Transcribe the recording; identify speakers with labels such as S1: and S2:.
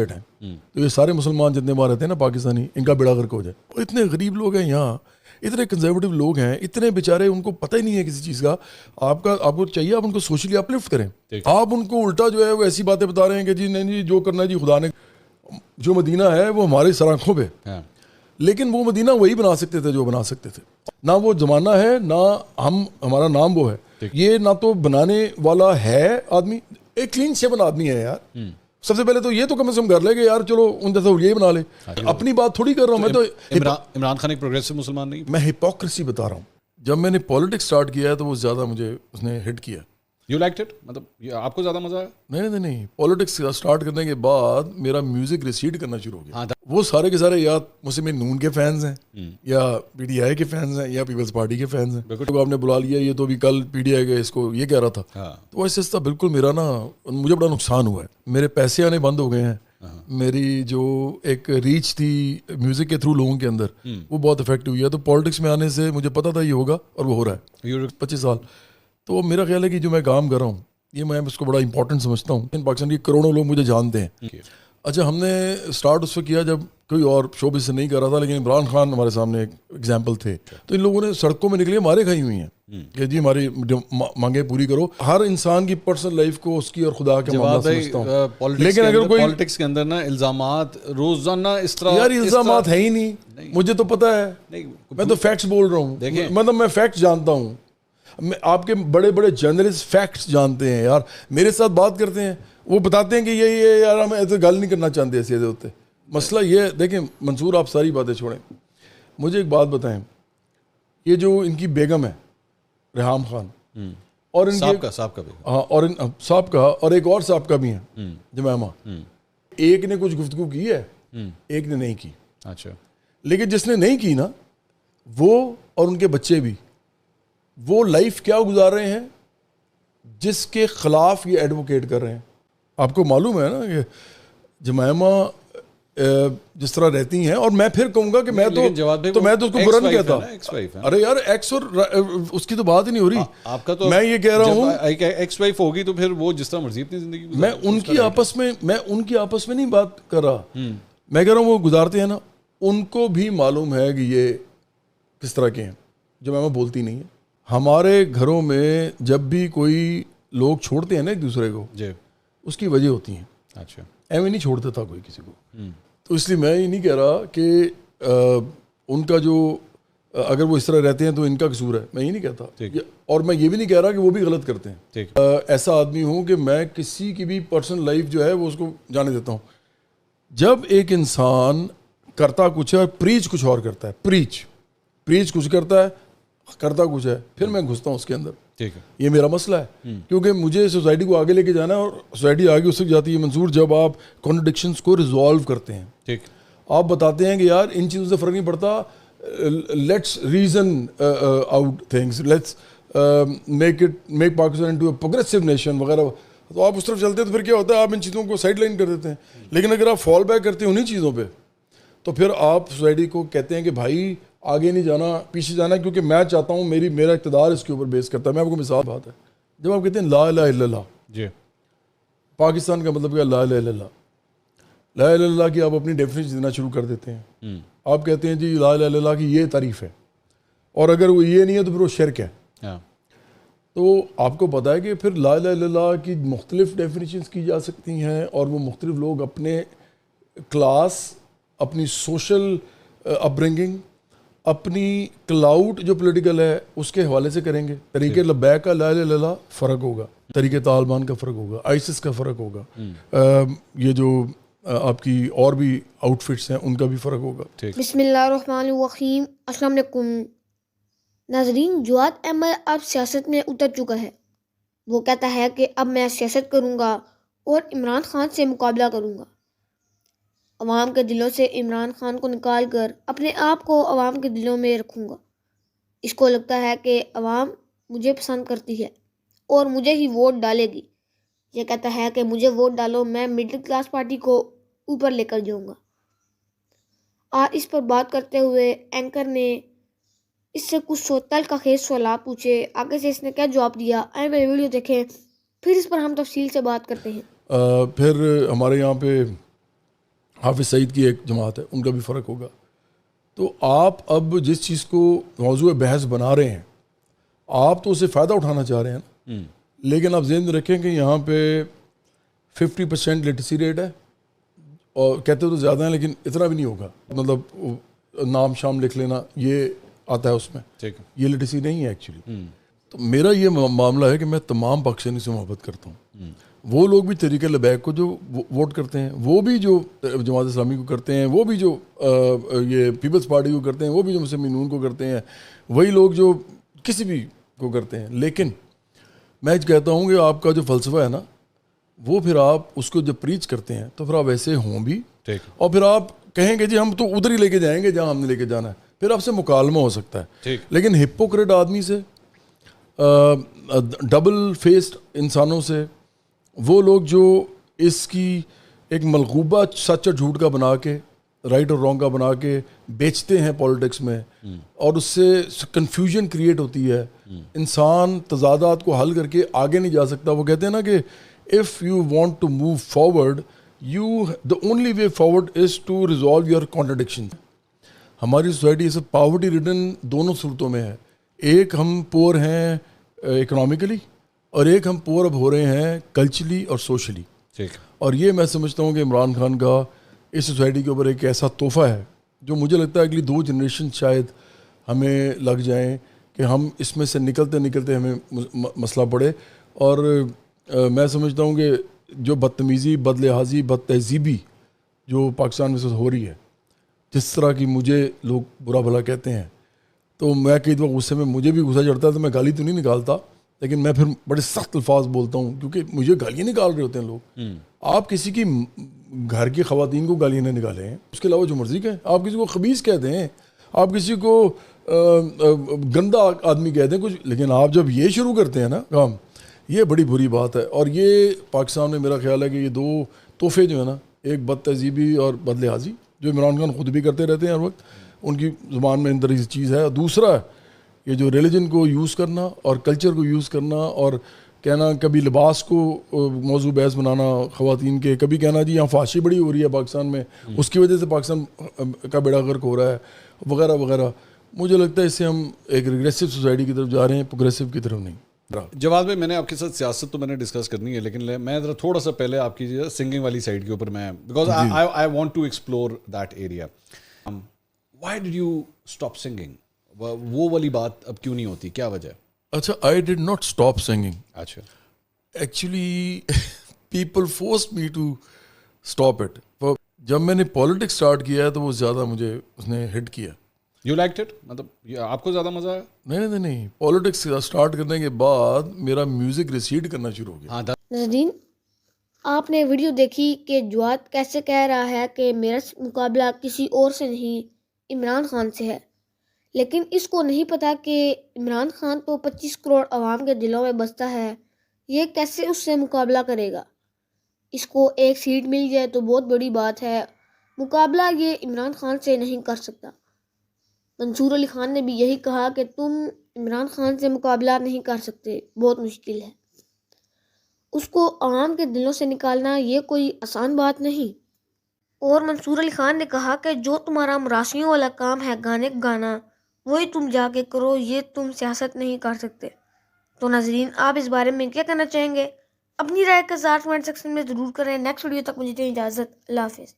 S1: ہیں تو یہ سارے مسلمان جتنے وہاں رہتے ہیں نا پاکستانی، ان کا بیڑا غرق ہو جائے. اور اتنے غریب لوگ ہیں یہاں، اتنے کنزرویٹو لوگ ہیں، اتنے بیچارے ان کو پتہ ہی نہیں ہے کسی چیز کا. آپ کو چاہیے آپ ان کو سوشلی اپلفٹ کریں. آپ ان کو الٹا جو ہے وہ ایسی باتیں بتا رہے ہیں کہ جی نہیں جی جو کرنا ہے جی خدا نے. جو مدینہ ہے وہ ہماری سرآنکھوں پہ، لیکن وہ مدینہ وہی بنا سکتے تھے جو بنا سکتے تھے. نہ وہ زمانہ ہے، نہ ہمارا نام وہ ہے. یہ نہ تو بنانے والا ہے آدمی، ایک کلین شیون آدمی ہے یار. سب سے پہلے تو یہ تو کم از کم کر لے کہ یار چلو ان جیسا یہ بنا لے. اپنی بات تھوڑی کر رہا ہوں میں. تو
S2: عمران خان ایک پروگریسو مسلمان نہیں،
S1: میں ہپوکریسی بتا رہا ہوں. جب میں نے پالیٹکس سٹارٹ کیا ہے تو وہ زیادہ مجھے اس نے ہٹ کیا.
S2: یو لائکڈ اٹ، مطلب آپ کو زیادہ مزہ آیا؟
S1: نہیں پالیٹکس سٹارٹ کرنے کے بعد میرا میوزک ریسیڈ کرنا شروع ہو گیا. وہ سارے کے سارے یا مسلم نون کے فینز ہیں، یا پی ڈی آئی کے فینز ہیں، یا پیپلز پارٹی کے فینز ہیں. آپ نے بلا لیا یہ تو بھی کل پی ڈی آئی کے اس کو یہ کہہ رہا تھا. تو ایسے بالکل میرا نا مجھے بڑا نقصان ہوا ہے. میرے پیسے آنے بند ہو گئے ہیں. میری جو ایک ریچ تھی میوزک کے تھرو لوگوں کے اندر وہ بہت افیکٹ ہوئی ہے. تو پالیٹکس میں آنے سے مجھے پتا تھا یہ ہوگا اور وہ ہو رہا ہے 25 سال. تو میرا خیال ہے کہ جو میں کام کر رہا ہوں یہ میں اس کو بڑا امپورٹنٹ سمجھتا ہوں. پاکستان کے کروڑوں لوگ مجھے جانتے ہیں. اچھا ہم نے اسٹارٹ اس وقت کیا جب کوئی اور شوبز سے نہیں کر رہا تھا، لیکن عمران خان ہمارے سامنے ایک ایگزامپل تھے. تو ان لوگوں نے سڑکوں میں نکلے مارے کھائی ہوئی ہیں کہ جی ہماری مانگیں پوری کرو. ہر انسان کی پرسنل لائف کو اس کی اور خدا کے معاملہ سمجھتا ہوں. لیکن اگر کوئی
S2: پالیٹکس کے اندر نا الزامات روزانہ اس طرح،
S1: یار الزامات ہے ہی نہیں، مجھے تو پتا ہے. میں تو فیکٹس بول رہا ہوں، مطلب میں فیکٹس جانتا ہوں. آپ کے بڑے بڑے جرنلسٹ فیکٹس جانتے ہیں یار. میرے ساتھ بات کرتے ہیں وہ بتاتے ہیں کہ یہ یار ہم ایسے گل نہیں کرنا چاہتے ایسے ہوتے. مسئلہ یہ دیکھیں منصور، آپ ساری باتیں چھوڑیں، مجھے ایک بات بتائیں. یہ جو ان کی بیگم ہے ریحام خان اور ان کے سابقہ اور ایک اور سابقہ بھی ہیں جمائمہ، ایک نے کچھ گفتگو کی ہے، ایک نے نہیں کی.
S2: اچھا،
S1: لیکن جس نے نہیں کی نا وہ اور ان کے بچے بھی، وہ لائف کیا گزار رہے ہیں جس کے خلاف یہ ایڈوکیٹ کر رہے ہیں. آپ کو معلوم ہے نا کہ جمائمہ جس طرح رہتی ہیں، اور میں پھر کہوں گا کہ میں تو میں تو اس کو برا نہیں کہتا. ارے یار ایکس اور اس کی تو بات ہی نہیں ہو رہی.
S2: آپ کا تو
S1: میں یہ کہہ رہا ہوں
S2: ایکس وائف ہوگی تو پھر وہ جس طرح مرضی اپنی زندگی گزارے.
S1: میں ان کی آپس میں نہیں بات کر رہا. میں کہہ رہا ہوں وہ گزارتے ہیں نا، ان کو بھی معلوم ہے کہ یہ کس طرح کے ہیں. جمائمہ بولتی نہیں ہے. ہمارے گھروں میں جب بھی کوئی لوگ چھوڑتے ہیں نا ایک دوسرے کو، اس کی وجہ ہوتی ہیں.
S2: اچھا،
S1: ایویں نہیں چھوڑ دیتا کوئی کسی کو. تو اس لیے میں یہ نہیں کہہ رہا کہ ان کا جو اگر وہ اس طرح رہتے ہیں تو ان کا قصور ہے، میں یہ نہیں کہتا. اور میں یہ بھی نہیں کہہ رہا کہ وہ بھی غلط کرتے ہیں. ایسا آدمی ہوں کہ میں کسی کی بھی پرسنل لائف جو ہے وہ اس کو جانے دیتا ہوں. جب ایک انسان کرتا کچھ ہے اور پریچ کچھ اور کرتا ہے، پریچ کچھ کرتا ہے کرتا کچھ ہے، پھر میں گھستا ہوں اس کے اندر. یہ میرا مسئلہ ہے کیونکہ مجھے سوسائٹی کو آگے لے کے جانا ہے، اور سوسائٹی آگے اس وقت جاتی ہے منصور جب آپ کانٹرڈکشنز کو ریزالو کرتے ہیں. آپ بتاتے ہیں کہ یار ان چیزوں سے فرق نہیں پڑتا، let's reason out things, let's make Pakistan into a progressive nation وغیرہ. تو آپ اس طرف چلتے ہیں تو پھر کیا ہوتا ہے، آپ ان چیزوں کو سائڈ لائن کر دیتے ہیں. لیکن اگر آپ فال بیک کرتے ہیں انہیں چیزوں پہ تو پھر آپ سوسائٹی کو کہتے ہیں کہ بھائی آگے نہیں جانا، پیچھے جانا، کیونکہ میں چاہتا ہوں میرا اقتدار اس کے اوپر بیس کرتا ہے. میں آپ کو مثال بات ہے، جب آپ کہتے ہیں لا الہ الا اللہ، پاکستان کا مطلب کیا؟ لا الہ الا اللہ. لا الہ الا اللہ کی آپ اپنی ڈیفینیشن دینا شروع کر دیتے ہیں. آپ کہتے ہیں جی لا الہ الا اللہ کی یہ تعریف ہے، اور اگر وہ یہ نہیں ہے تو پھر وہ شرک ہے. تو آپ کو پتہ ہے کہ پھر لا الہ الا اللہ کی مختلف ڈیفینیشنز کی جا سکتی ہیں، اور وہ مختلف لوگ اپنے کلاس، اپنی سوشل اپ برنگنگ، اپنی کلاؤڈ جو پولیٹیکل ہے اس کے حوالے سے کریں گے. طریقے لبیک کا لا الہ الا اللہ فرق ہوگا، طریقے طالبان کا فرق ہوگا، آئسس کا فرق ہوگا، یہ جو آپ کی اور بھی آؤٹ فٹس ہیں ان کا بھی فرق ہوگا.
S3: بسم اللہ الرحمن الرحیم. السلام علیکم ناظرین. جواد احمد اب سیاست میں اتر چکا ہے. وہ کہتا ہے کہ اب میں سیاست کروں گا اور عمران خان سے مقابلہ کروں گا. عوام کے دلوں سے عمران خان کو نکال کر اپنے آپ کو عوام کے دلوں میں رکھوں گا. اس کو لگتا ہے کہ عوام مجھے پسند کرتی ہے اور مجھے ہی ووٹ ڈالے گی. یہ کہتا ہے کہ مجھے ووٹ ڈالو، میں مڈل کلاس پارٹی کو اوپر لے کر جاؤں گا. آج اس پر بات کرتے ہوئے اینکر نے اس سے کچھ تلخ خیز سوالات پوچھے. آگے سے اس نے کیا جواب دیا، آئیں پہلے ویڈیو دیکھیں، پھر اس پر ہم تفصیل سے بات کرتے ہیں.
S1: پھر ہمارے یہاں پہ حافظ سعید کی ایک جماعت ہے, ان کا بھی فرق ہوگا. تو آپ اب جس چیز کو موضوع بحث بنا رہے ہیں, آپ تو اسے فائدہ اٹھانا چاہ رہے ہیں نا, لیکن آپ ذہن میں رکھیں کہ یہاں پہ 50% لٹریسی ریٹ ہے, اور کہتے تو زیادہ ہیں لیکن اتنا بھی نہیں ہوگا, مطلب نام شام لکھ لینا یہ آتا ہے اس میں, یہ لٹریسی نہیں ہے ایکچولی. تو میرا یہ معاملہ ہے کہ میں تمام پاکستانی سے محبت کرتا ہوں. وہ لوگ بھی تحریک لبیک کو جو ووٹ کرتے ہیں, وہ بھی جو جماعت اسلامی کو کرتے ہیں, وہ بھی جو یہ پیپلز پارٹی کو کرتے ہیں, وہ بھی جو مسلم نون کو کرتے ہیں, وہی لوگ جو کسی بھی کو کرتے ہیں. لیکن میں کہتا ہوں کہ آپ کا جو فلسفہ ہے نا, وہ پھر آپ اس کو جب پریچ کرتے ہیں تو پھر آپ ایسے ہوں بھی, اور پھر آپ کہیں گے جی ہم تو ادھر ہی لے کے جائیں گے جہاں ہم نے لے کے جانا ہے, پھر آپ سے مکالمہ ہو سکتا ہے. لیکن ہپوکریٹ آدمی سے, ڈبل فیسڈ انسانوں سے, وہ لوگ جو اس کی ایک ملغوبہ سچ اور جھوٹ کا بنا کے, رائٹ اور رانگ کا بنا کے بیچتے ہیں پولیٹکس میں, اور اس سے کنفیوژن کریٹ ہوتی ہے, انسان تضادات کو حل کر کے آگے نہیں جا سکتا. وہ کہتے ہیں نا کہ if you want to move forward, the only way forward is to resolve your contradictions. ہماری سوسائٹی اس پاورٹی ریڈن دونوں صورتوں میں ہے. ایک ہم پور ہیں اکنامکلی, اور ایک ہم پور اب ہو رہے ہیں کلچرلی اور سوشلی. اور یہ میں سمجھتا ہوں کہ عمران خان کا اس سوسائٹی کے اوپر ایک ایسا تحفہ ہے جو مجھے لگتا ہے اگلی 2 جنریشن شاید ہمیں لگ جائیں کہ ہم اس میں سے نکلتے نکلتے ہمیں مسئلہ پڑے. اور میں سمجھتا ہوں کہ جو بدتمیزی, بد لحاظی, بد تہذیبی جو پاکستان میں سے ہو رہی ہے, جس طرح کی مجھے لوگ برا بھلا کہتے ہیں, تو میں کئی دفعہ غصے میں مجھے بھی غصہ چڑھتا ہے, تو میں گالی تو نہیں نکالتا, لیکن میں پھر بڑے سخت الفاظ بولتا ہوں, کیونکہ مجھے گالیاں نکال رہے ہوتے ہیں لوگ. آپ کسی کی گھر کی خواتین کو گالیاں نہ نکالیں, اس کے علاوہ جو مرضی کہیں. آپ کسی کو خبیث کہہ دیں, آپ کسی کو گندا آدمی کہہ دیں کچھ, لیکن آپ جب یہ شروع کرتے ہیں نا کام, یہ بڑی بری بات ہے. اور یہ پاکستان میں میرا خیال ہے کہ یہ 2 تحفے جو ہیں نا, ایک بد تہذیبی اور بد لحاظی جو عمران خان خود بھی کرتے رہتے ہیں ہر وقت, ان کی زبان میں اندر یہ چیز ہے. اور دوسرا یہ جو ریلیجن کو یوز کرنا اور کلچر کو یوز کرنا, اور کہنا کبھی لباس کو موضوع بحث بنانا خواتین کے, کبھی کہنا جی یہاں فحاشی بڑی ہو رہی ہے پاکستان میں, اس کی وجہ سے پاکستان کا بیڑا غرق ہو رہا ہے, وغیرہ وغیرہ. مجھے لگتا ہے اس سے ہم ایک ریگریسو سوسائٹی کی طرف جا رہے ہیں, پروگریسو کی طرف نہیں.
S2: جواد بھائی, میں نے آپ کے ساتھ سیاست تو میں نے ڈسکس کرنی ہے, لیکن میں ذرا تھوڑا سا پہلے آپ کی سنگنگ والی سائڈ کے اوپر میں, because I want to explore that area. Why did you stop singing? وہ والی بات اب کیوں نہیں ہوتی, کیا وجہ؟
S1: اچھا, I did not stop singing.
S2: اچھا,
S1: actually people forced me to stop it. جب میں نے پالیٹکس اسٹارٹ کیا ہے تو وہ زیادہ مجھے اس نے ہٹ کیا.
S2: یو لائکڈ اٹ, مطلب آپ کو زیادہ مزہ آیا؟
S1: نہیں, پالیٹکس اسٹارٹ کرنے کے بعد میرا میوزک ریسیڈ کرنا شروع ہو گیا.
S3: نظرین, آپ نے ویڈیو دیکھی کہ جواد کیسے کہہ رہا ہے کہ میرا مقابلہ کسی اور سے نہیں, عمران خان سے ہے. لیکن اس کو نہیں پتا کہ عمران خان تو 25 کروڑ عوام کے دلوں میں بستا ہے, یہ کیسے اس سے مقابلہ کرے گا. اس کو ایک سیٹ مل جائے تو بہت بڑی بات ہے, مقابلہ یہ عمران خان سے نہیں کر سکتا. منصور علی خان نے بھی یہی کہا کہ تم عمران خان سے مقابلہ نہیں کر سکتے, بہت مشکل ہے. اس کو عوام کے دلوں سے نکالنا یہ کوئی آسان بات نہیں. اور منصور علی خان نے کہا کہ جو تمہارا مراسیوں والا کام ہے گانے گانا, وہی تم جا کے کرو, یہ تم سیاست نہیں کر سکتے. تو ناظرین, آپ اس بارے میں کیا کہنا چاہیں گے؟ اپنی رائے کا اظہار کمنٹ سیکشن میں ضرور کریں. نیکسٹ ویڈیو تک مجھے دیں اجازت. اللہ حافظ.